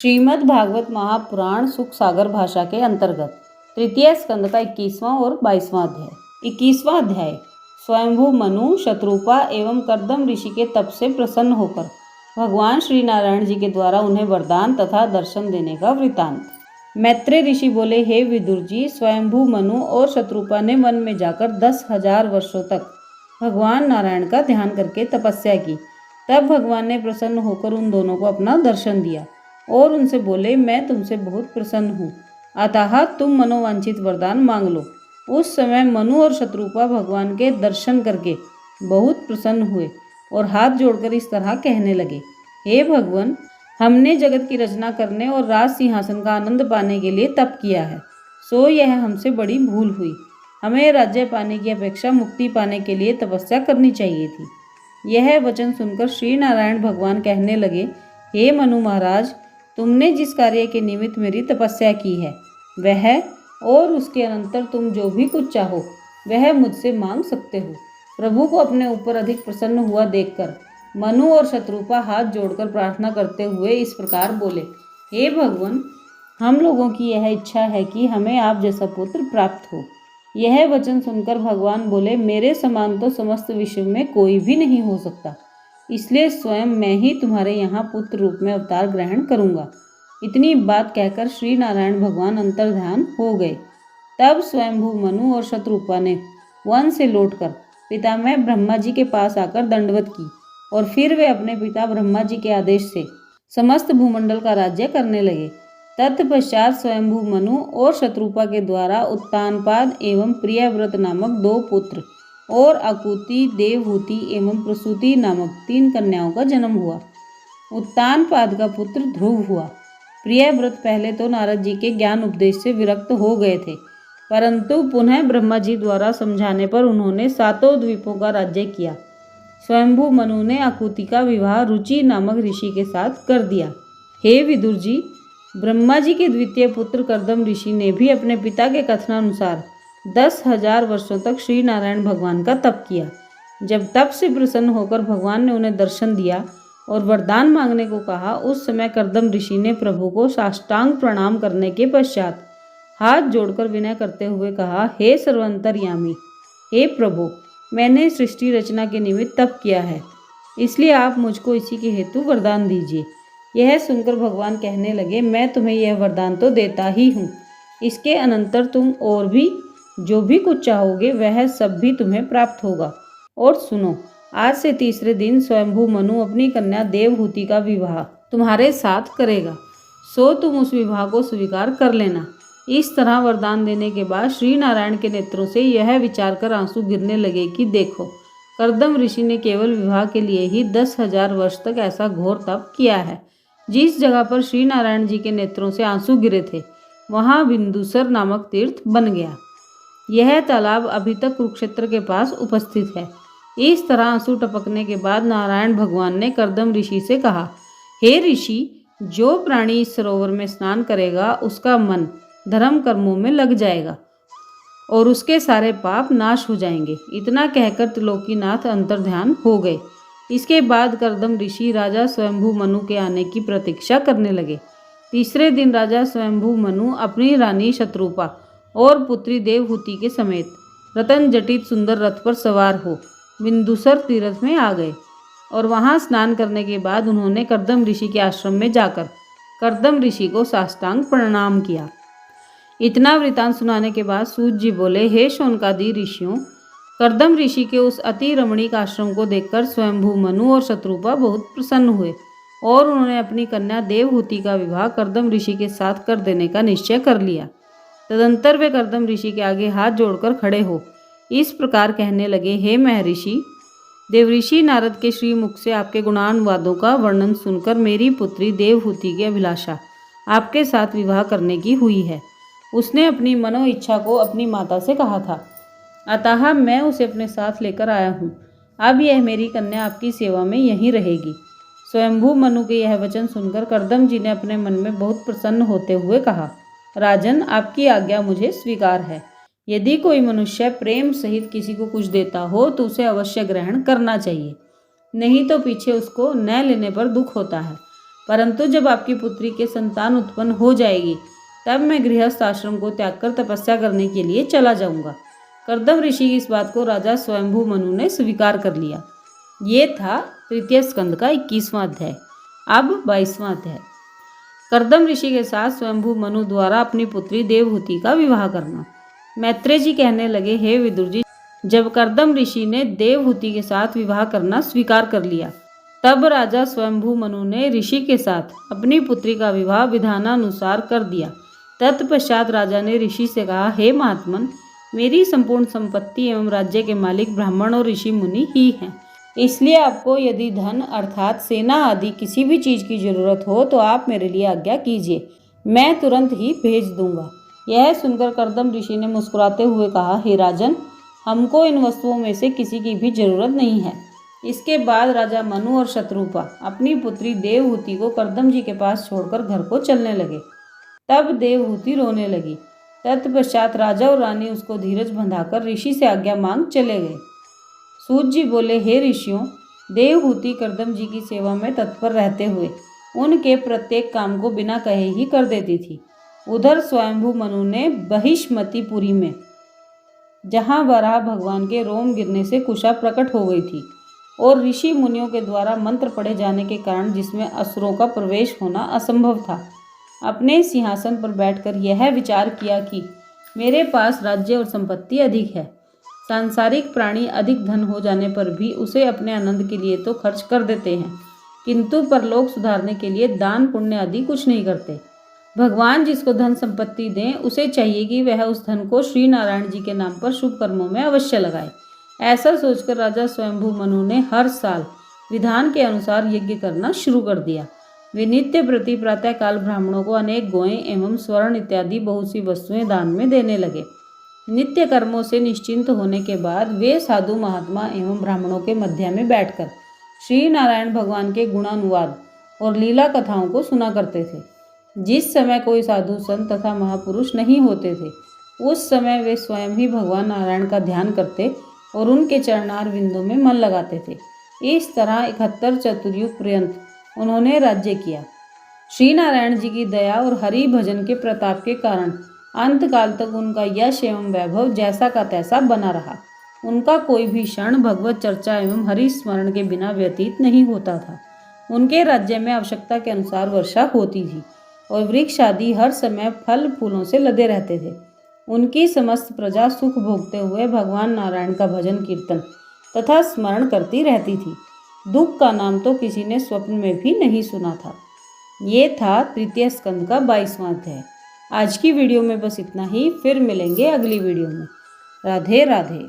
श्रीमद् भागवत महापुराण सुख सागर भाषा के अंतर्गत तृतीय स्कंद का 21वां और 22वां अध्याय। 21वां अध्याय स्वयंभू मनु शत्रुपा एवं कर्दम ऋषि के तप से प्रसन्न होकर भगवान श्री नारायण जी के द्वारा उन्हें वरदान तथा दर्शन देने का वृतांत। मैत्रेय ऋषि बोले, हे विदुर जी, स्वयंभू मनु और शत्रुपा ने वन में जाकर 10,000 वर्षों तक भगवान नारायण का ध्यान करके तपस्या की। तब भगवान ने प्रसन्न होकर उन दोनों को अपना दर्शन दिया और उनसे बोले, मैं तुमसे बहुत प्रसन्न हूँ, अतः तुम मनोवांछित वरदान मांग लो। उस समय मनु और शत्रुपा भगवान के दर्शन करके बहुत प्रसन्न हुए और हाथ जोड़कर इस तरह कहने लगे, हे भगवान, हमने जगत की रचना करने और राज सिंहासन का आनंद पाने के लिए तप किया है, सो यह हमसे बड़ी भूल हुई। हमें राज्य पाने की अपेक्षा मुक्ति पाने के लिए तपस्या करनी चाहिए थी। यह वचन सुनकर श्री नारायण भगवान कहने लगे, हे मनु महाराज, तुमने जिस कार्य के निमित्त मेरी तपस्या की है वह और उसके अनंतर तुम जो भी कुछ चाहो वह मुझसे मांग सकते हो। प्रभु को अपने ऊपर अधिक प्रसन्न हुआ देखकर मनु और शत्रुपा हाथ जोड़कर प्रार्थना करते हुए इस प्रकार बोले, हे भगवान, हम लोगों की यह इच्छा है कि हमें आप जैसा पुत्र प्राप्त हो। यह वचन सुनकर भगवान बोले, मेरे समान तो समस्त विश्व में कोई भी नहीं हो सकता, इसलिए स्वयं मैं ही तुम्हारे यहाँ पुत्र रूप में अवतार ग्रहण करूँगा। इतनी बात कहकर श्री नारायण भगवान अंतर्ध्यान हो गए। तब स्वयंभू मनु और शत्रुपा ने वन से लौटकर पितामह ब्रह्मा जी के पास आकर दंडवत की और फिर वे अपने पिता ब्रह्मा जी के आदेश से समस्त भूमंडल का राज्य करने लगे। तत्पश्चात स्वयंभू मनु और शत्रुपा के द्वारा उत्तानपाद एवं प्रियव्रत नामक 2 पुत्र और अकुति, देवहूति एवं प्रसूति नामक 3 कन्याओं का जन्म हुआ। उत्तानपाद का पुत्र ध्रुव हुआ। प्रियव्रत पहले तो नारद जी के ज्ञान उपदेश से विरक्त हो गए थे, परंतु पुनः ब्रह्मा जी द्वारा समझाने पर उन्होंने 7 द्वीपों का राज्य किया। स्वयंभू मनु ने अकुति का विवाह रुचि नामक ऋषि के साथ कर दिया। हे विदुर जी, ब्रह्मा जी के द्वितीय पुत्र कर्दम ऋषि ने भी अपने पिता के कथनानुसार 10,000 वर्षों तक श्री नारायण भगवान का तप किया। जब तप से प्रसन्न होकर भगवान ने उन्हें दर्शन दिया और वरदान मांगने को कहा, उस समय कर्दम ऋषि ने प्रभु को साष्टांग प्रणाम करने के पश्चात हाथ जोड़कर विनय करते हुए कहा, हे सर्वंतर्यामी, हे प्रभु, मैंने सृष्टि रचना के निमित्त तप किया है, इसलिए आप मुझको इसी के हेतु वरदान दीजिए। यह सुनकर भगवान कहने लगे, मैं तुम्हें यह वरदान तो देता ही हूँ, इसके अनंतर तुम और भी जो भी कुछ चाहोगे वह सब भी तुम्हें प्राप्त होगा। और सुनो, आज से तीसरे दिन स्वयंभू मनु अपनी कन्या देवहूति का विवाह तुम्हारे साथ करेगा, सो तुम उस विवाह को स्वीकार कर लेना। इस तरह वरदान देने के बाद श्री नारायण के नेत्रों से यह विचार कर आंसू गिरने लगे कि देखो, कर्दम ऋषि ने केवल विवाह के लिए ही 10,000 वर्ष तक ऐसा घोर तप किया है। जिस जगह पर श्री नारायण जी के नेत्रों से आंसू गिरे थे वहाँ बिंदुसर नामक तीर्थ बन गया। यह तालाब अभी तक कुरुक्षेत्र के पास उपस्थित है। इस तरह आंसू टपकने के बाद नारायण भगवान ने कर्दम ऋषि से कहा, हे ऋषि, जो प्राणी इस सरोवर में स्नान करेगा उसका मन धर्म कर्मों में लग जाएगा और उसके सारे पाप नाश हो जाएंगे। इतना कहकर त्रिलोकीनाथ अंतर्ध्यान हो गए। इसके बाद कर्दम ऋषि राजा स्वयंभू मनु के आने की प्रतीक्षा करने लगे। तीसरे दिन राजा स्वयंभू मनु अपनी रानी शत्रुपा और पुत्री देवहूति के समेत रतन जटित सुंदर रथ पर सवार हो बिंदुसर तीर्थ में आ गए और वहां स्नान करने के बाद उन्होंने कर्दम ऋषि के आश्रम में जाकर कर्दम ऋषि को साष्टांग प्रणाम किया। इतना वृतांत सुनाने के बाद सूत जी बोले, हे शौनकादि ऋषियों, कर्दम ऋषि के उस अति रमणीक आश्रम को देखकर स्वयंभू मनु और शत्रुपा बहुत प्रसन्न हुए और उन्होंने अपनी कन्या देवहूति का विवाह कर्दम ऋषि के साथ कर देने का निश्चय कर लिया। तदंतर वे कर्दम ऋषि के आगे हाथ जोड़कर खड़े हो इस प्रकार कहने लगे, हे महर्षि, देवऋषि नारद के श्रीमुख से आपके गुणानुवादों का वर्णन सुनकर मेरी पुत्री देवहूति की अभिलाषा आपके साथ विवाह करने की हुई है। उसने अपनी मनो इच्छा को अपनी माता से कहा था, अतः मैं उसे अपने साथ लेकर आया हूँ। अब यह मेरी कन्या आपकी सेवा में यहीं रहेगी। स्वयंभू मनु के यह वचन सुनकर कर्दम जी ने अपने मन में बहुत प्रसन्न होते हुए कहा, राजन, आपकी आज्ञा मुझे स्वीकार है। यदि कोई मनुष्य प्रेम सहित किसी को कुछ देता हो तो उसे अवश्य ग्रहण करना चाहिए, नहीं तो पीछे उसको न लेने पर दुख होता है। परंतु जब आपकी पुत्री के संतान उत्पन्न हो जाएगी तब मैं गृहस्थ आश्रम को त्याग कर तपस्या करने के लिए चला जाऊंगा। कर्दम ऋषि की इस बात को राजा स्वयंभू मनु ने स्वीकार कर लिया। ये था तृतीय स्कंद का 21वां अध्याय। अब 22वां अध्याय। कर्दम ऋषि के साथ स्वयंभू मनु द्वारा अपनी पुत्री देवहूति का विवाह करना। मैत्रेय जी कहने लगे, हे विदुर जी, जब कर्दम ऋषि ने देवहूति के साथ विवाह करना स्वीकार कर लिया तब राजा स्वयंभू मनु ने ऋषि के साथ अपनी पुत्री का विवाह विधानानुसार कर दिया। तत्पश्चात राजा ने ऋषि से कहा, हे महात्मन, मेरी संपूर्ण संपत्ति एवं राज्य के मालिक ब्राह्मण और ऋषि मुनि ही हैं। इसलिए आपको यदि धन अर्थात सेना आदि किसी भी चीज़ की जरूरत हो तो आप मेरे लिए आज्ञा कीजिए, मैं तुरंत ही भेज दूंगा। यह सुनकर कर्दम ऋषि ने मुस्कुराते हुए कहा, हे राजन, हमको इन वस्तुओं में से किसी की भी जरूरत नहीं है। इसके बाद राजा मनु और शत्रुपा अपनी पुत्री देवहूति को कर्दम जी के पास छोड़कर घर को चलने लगे। तब देवहूति रोने लगी। तत्पश्चात राजा और रानी उसको धीरज बंधाकर ऋषि से आज्ञा मांग चले गए। सूत जी बोले, हे ऋषियों, देवहूति कर्दम जी की सेवा में तत्पर रहते हुए उनके प्रत्येक काम को बिना कहे ही कर देती थी। उधर स्वयंभू मनु ने बहिष्मतिपुरी में, जहाँ वराह भगवान के रोम गिरने से कुशा प्रकट हो गई थी और ऋषि मुनियों के द्वारा मंत्र पढ़े जाने के कारण जिसमें असुरों का प्रवेश होना असंभव था, अपने सिंहासन पर बैठकर यह विचार किया कि मेरे पास राज्य और संपत्ति अधिक है। सांसारिक प्राणी अधिक धन हो जाने पर भी उसे अपने आनंद के लिए तो खर्च कर देते हैं, किंतु परलोक सुधारने के लिए दान पुण्य आदि कुछ नहीं करते। भगवान जिसको धन संपत्ति दें उसे चाहिए कि वह उस धन को श्री नारायण जी के नाम पर शुभ कर्मों में अवश्य लगाए। ऐसा सोचकर राजा स्वयंभू मनु ने हर साल विधान के अनुसार यज्ञ करना शुरू कर दिया। वे नित्य प्रति प्रातःकाल ब्राह्मणों को अनेक गौएं एवं स्वर्ण इत्यादि बहुत सी वस्तुएं दान में देने लगे। नित्य कर्मों से निश्चिंत होने के बाद वे साधु महात्मा एवं ब्राह्मणों के मध्य में बैठकर श्री नारायण भगवान के गुणानुवाद और लीला कथाओं को सुना करते थे। जिस समय कोई साधु संत तथा महापुरुष नहीं होते थे उस समय वे स्वयं ही भगवान नारायण का ध्यान करते और उनके चरणार बिंदों में मन लगाते थे। इस तरह 71 चतुर्युग पर्यंत उन्होंने राज्य किया। श्री नारायण जी की दया और हरि भजन के प्रताप के कारण अंतकाल तक उनका यश एवं वैभव जैसा का तैसा बना रहा। उनका कोई भी क्षण भगवत चर्चा एवं हरि स्मरण के बिना व्यतीत नहीं होता था। उनके राज्य में आवश्यकता के अनुसार वर्षा होती थी और वृक्ष आदि हर समय फल फूलों से लदे रहते थे। उनकी समस्त प्रजा सुख भोगते हुए भगवान नारायण का भजन कीर्तन तथा स्मरण करती रहती थी। दुख का नाम तो किसी ने स्वप्न में भी नहीं सुना था। ये था तृतीय स्कंद का 22वां अध्याय। आज की वीडियो में बस इतना ही। फिर मिलेंगे अगली वीडियो में। राधे राधे।